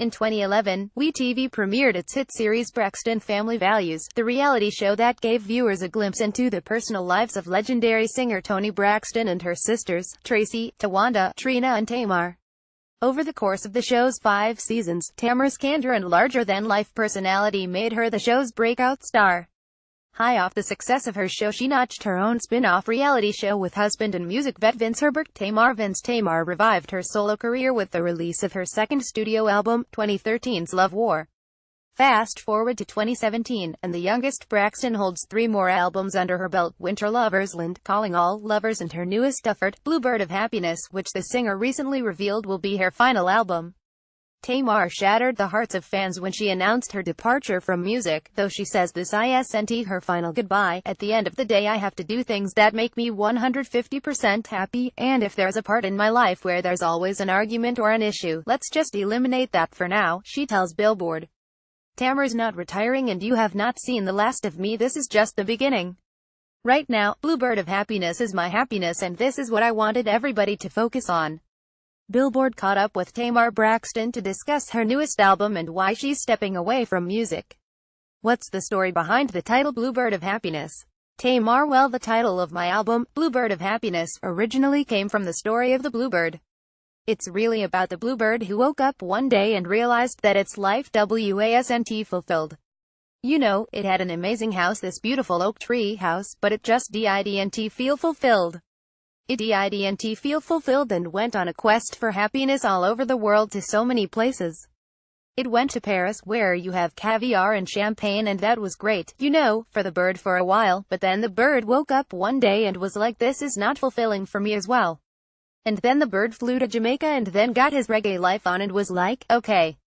In 2011, WeTV premiered its hit series Braxton Family Values, the reality show that gave viewers a glimpse into the personal lives of legendary singer Toni Braxton and her sisters, Tracy, Tawanda, Trina and Tamar. Over the course of the show's 5 seasons, Tamar's candor and larger-than-life personality made her the show's breakout star. High off the success of her show, she notched her own spin-off reality show with husband and music vet Vince Herbert. Tamar revived her solo career with the release of her second studio album, 2013's Love War. Fast forward to 2017, and the youngest Braxton holds 3 more albums under her belt: Winter Lovers, Land Calling All Lovers, and her newest effort, Bluebird of Happiness, which the singer recently revealed will be her final album. Tamar shattered the hearts of fans when she announced her departure from music, though she says this isn't her final goodbye. "At the end of the day, I have to do things that make me 150% happy, and if there's a part in my life where there's always an argument or an issue, let's just eliminate that for now," she tells Billboard. "Tamar's not retiring, and you have not seen the last of me. This is just the beginning. Right now, Bluebird of Happiness is my happiness, and this is what I wanted everybody to focus on." Billboard caught up with Tamar Braxton to discuss her newest album and why she's stepping away from music. "What's the story behind the title Bluebird of Happiness?" Tamar: "Well, the title of my album, Bluebird of Happiness, originally came from the story of the bluebird. It's really about the bluebird who woke up one day and realized that its life wasn't fulfilled. You know, it had an amazing house, this beautiful oak tree house, but it just didn't feel fulfilled. It didn't feel fulfilled and went on a quest for happiness all over the world, to so many places. It went to Paris, where you have caviar and champagne, and that was great, you know, for the bird for a while, but then the bird woke up one day and was like, this is not fulfilling for me as well. And then the bird flew to Jamaica and then got his reggae life on and was like, okay,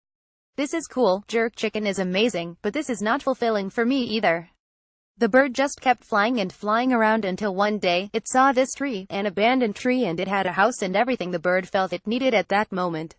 this is cool, jerk chicken is amazing, but this is not fulfilling for me either. The bird just kept flying and flying around until one day, it saw this tree, an abandoned tree, and it had a house and everything the bird felt it needed at that moment.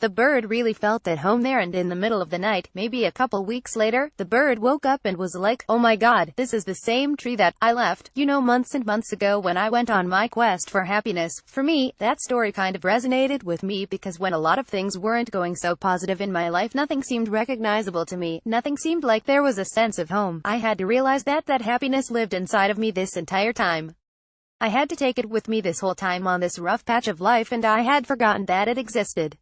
The bird really felt at home there, and in the middle of the night, maybe a couple weeks later, the bird woke up and was like, oh my god, this is the same tree that I left, you know, months and months ago when I went on my quest for happiness." For me, that story kind of resonated with me, because when a lot of things weren't going so positive in my life, nothing seemed recognizable to me, nothing seemed like there was a sense of home. I had to realize that happiness lived inside of me this entire time. I had to take it with me this whole time on this rough patch of life, and I had forgotten that it existed.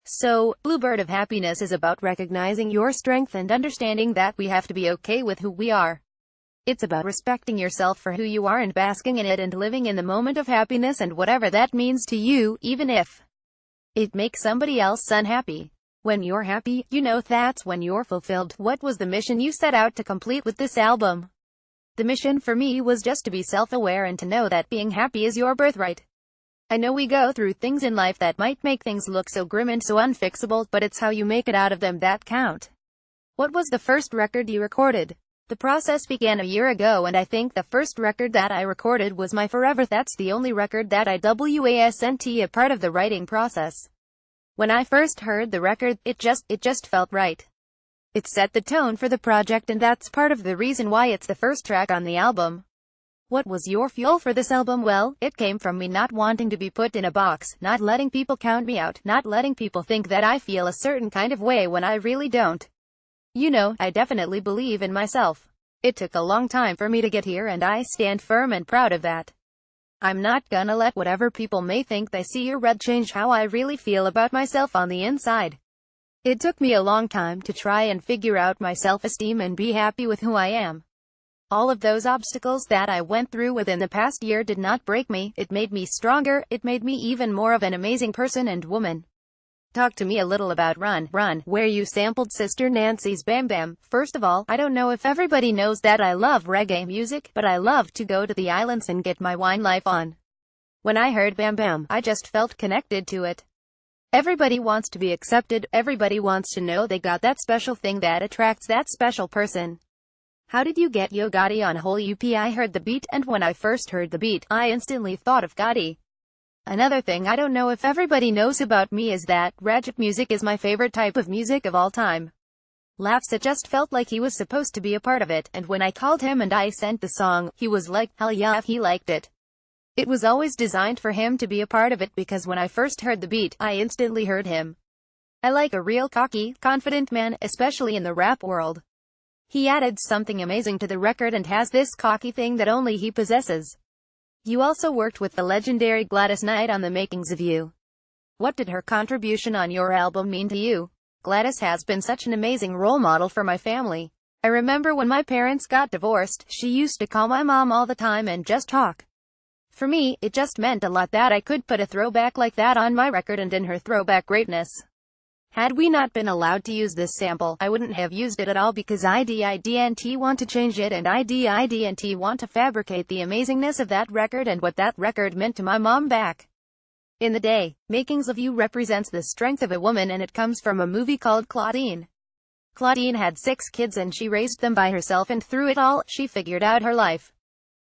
So, Bluebird of Happiness is about recognizing your strength and understanding that we have to be okay with who we are. It's about respecting yourself for who you are and basking in it and living in the moment of happiness, and whatever that means to you, even if it makes somebody else unhappy. When you're happy, you know, that's when you're fulfilled. What was the mission you set out to complete with this album? The mission for me was just to be self-aware and to know that being happy is your birthright. I know we go through things in life that might make things look so grim and so unfixable, but it's how you make it out of them that count. What was the first record you recorded? The process began a year ago, and I think the first record that I recorded was my Forever. That's the only record that I wasn't a part of the writing process. When I first heard the record, it just felt right. It set the tone for the project, and that's part of the reason why it's the first track on the album. What was your fuel for this album? Well, it came from me not wanting to be put in a box, not letting people count me out, not letting people think that I feel a certain kind of way when I really don't. You know, I definitely believe in myself. It took a long time for me to get here, and I stand firm and proud of that. I'm not gonna let whatever people may think they see or read change how I really feel about myself on the inside. It took me a long time to try and figure out my self-esteem and be happy with who I am. All of those obstacles that I went through within the past year did not break me, it made me stronger, it made me even more of an amazing person and woman." Talk to me a little about Run, Run, where you sampled Sister Nancy's Bam Bam. First of all, I don't know if everybody knows that I love reggae music, but I love to go to the islands and get my wine life on. When I heard Bam Bam, I just felt connected to it. Everybody wants to be accepted, everybody wants to know they got that special thing that attracts that special person. How did you get Yo Gotti on whole UP? I heard the beat, and when I first heard the beat, I instantly thought of Gotti. Another thing I don't know if everybody knows about me is that ratchet music is my favorite type of music of all time. Laughs, it just felt like he was supposed to be a part of it, and when I called him and I sent the song, he was like, hell yeah, he liked it. It was always designed for him to be a part of it, because when I first heard the beat, I instantly heard him. I like a real cocky, confident man, especially in the rap world. He added something amazing to the record and has this cocky thing that only he possesses. You also worked with the legendary Gladys Knight on the makings of You. What did her contribution on your album mean to you? Gladys has been such an amazing role model for my family. I remember when my parents got divorced, she used to call my mom all the time and just talk. For me, it just meant a lot that I could put a throwback like that on my record and in her throwback greatness. Had we not been allowed to use this sample, I wouldn't have used it at all because I didn't want to change it and I didn't want to fabricate the amazingness of that record and what that record meant to my mom back in the day. Makings of You represents the strength of a woman and it comes from a movie called Claudine. Claudine had 6 kids and she raised them by herself and through it all, she figured out her life.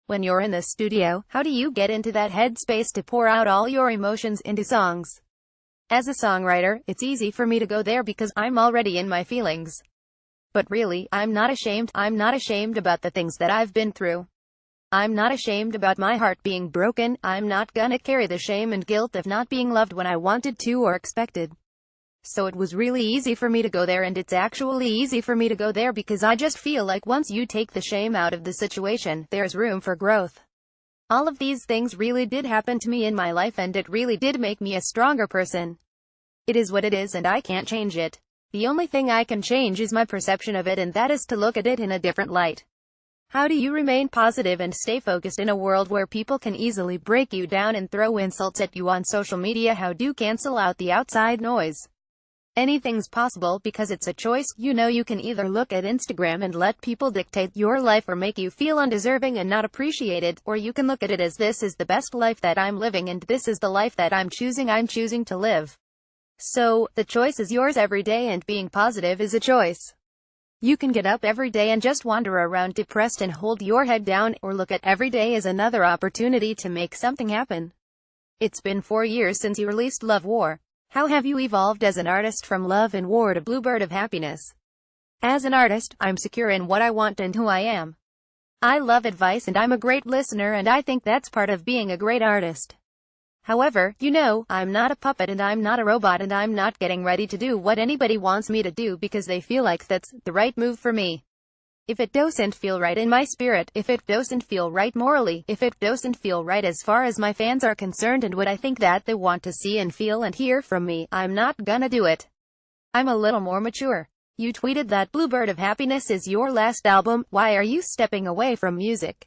When you're in the studio, how do you get into that headspace to pour out all your emotions into songs? As a songwriter, it's easy for me to go there because I'm already in my feelings. But really, I'm not ashamed about the things that I've been through. I'm not ashamed about my heart being broken. I'm not gonna carry the shame and guilt of not being loved when I wanted to or expected. So it was really easy for me to go there and it's actually easy for me to go there because I just feel like once you take the shame out of the situation, there's room for growth. All of these things really did happen to me in my life and it really did make me a stronger person. It is what it is and I can't change it. The only thing I can change is my perception of it and that is to look at it in a different light. How do you remain positive and stay focused in a world where people can easily break you down and throw insults at you on social media? How do you cancel out the outside noise? Anything's possible because it's a choice. You know, you can either look at Instagram and let people dictate your life or make you feel undeserving and not appreciated, or you can look at it as this is the best life that I'm living and this is the life that I'm choosing to live. So, the choice is yours every day and being positive is a choice. You can get up every day and just wander around depressed and hold your head down, or look at every day as another opportunity to make something happen. It's been 4 years since you released Love War. How have you evolved as an artist from Love and War to Bluebird of Happiness? As an artist, I'm secure in what I want and who I am. I love advice and I'm a great listener and I think that's part of being a great artist. However, you know, I'm not a puppet and I'm not a robot and I'm not getting ready to do what anybody wants me to do because they feel like that's the right move for me. If it doesn't feel right in my spirit, if it doesn't feel right morally, if it doesn't feel right as far as my fans are concerned and what I think that they want to see and feel and hear from me, I'm not gonna do it. I'm a little more mature. You tweeted that Bluebird of Happiness is your last album. Why are you stepping away from music?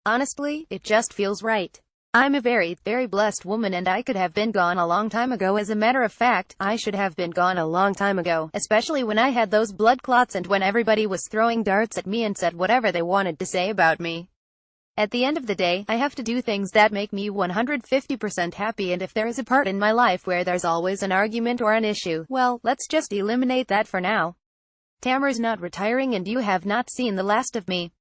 Honestly, it just feels right. I'm a very, very blessed woman and I could have been gone a long time ago. As a matter of fact, I should have been gone a long time ago, especially when I had those blood clots and when everybody was throwing darts at me and said whatever they wanted to say about me. At the end of the day, I have to do things that make me 150% happy, and if there is a part in my life where there's always an argument or an issue, well, let's just eliminate that for now. Tamar's not retiring and you have not seen the last of me.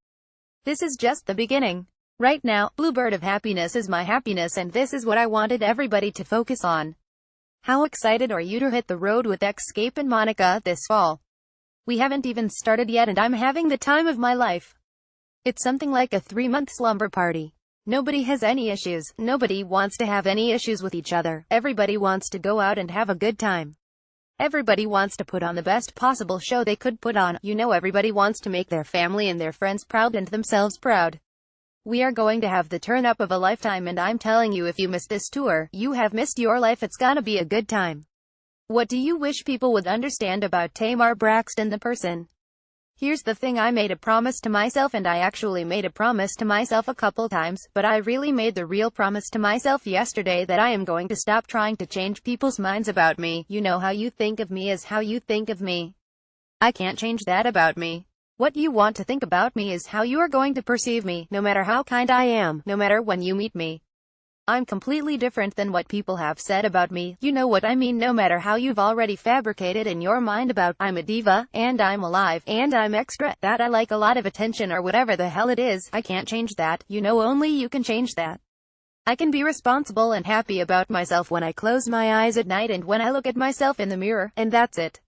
This is just the beginning. Right now, Bluebird of Happiness is my happiness and this is what I wanted everybody to focus on. How excited are you to hit the road with Escape and Monica this fall? We haven't even started yet and I'm having the time of my life. It's something like a 3-month slumber party. Nobody has any issues, nobody wants to have any issues with each other, everybody wants to go out and have a good time. Everybody wants to put on the best possible show they could put on. You know, everybody wants to make their family and their friends proud and themselves proud. We are going to have the turn up of a lifetime and I'm telling you, if you miss this tour, you have missed your life. It's gonna be a good time. What do you wish people would understand about Tamar Braxton the person? Here's the thing, I made a promise to myself and I actually made a promise to myself a couple times, but I really made the real promise to myself yesterday that I am going to stop trying to change people's minds about me. You know, how you think of me is how you think of me. I can't change that about me. What you want to think about me is how you are going to perceive me, no matter how kind I am, no matter when you meet me. I'm completely different than what people have said about me, you know what I mean, no matter how you've already fabricated in your mind about I'm a diva, and I'm alive, and I'm extra, that I like a lot of attention or whatever the hell it is. I can't change that, you know, only you can change that. I can be responsible and happy about myself when I close my eyes at night and when I look at myself in the mirror, and that's it.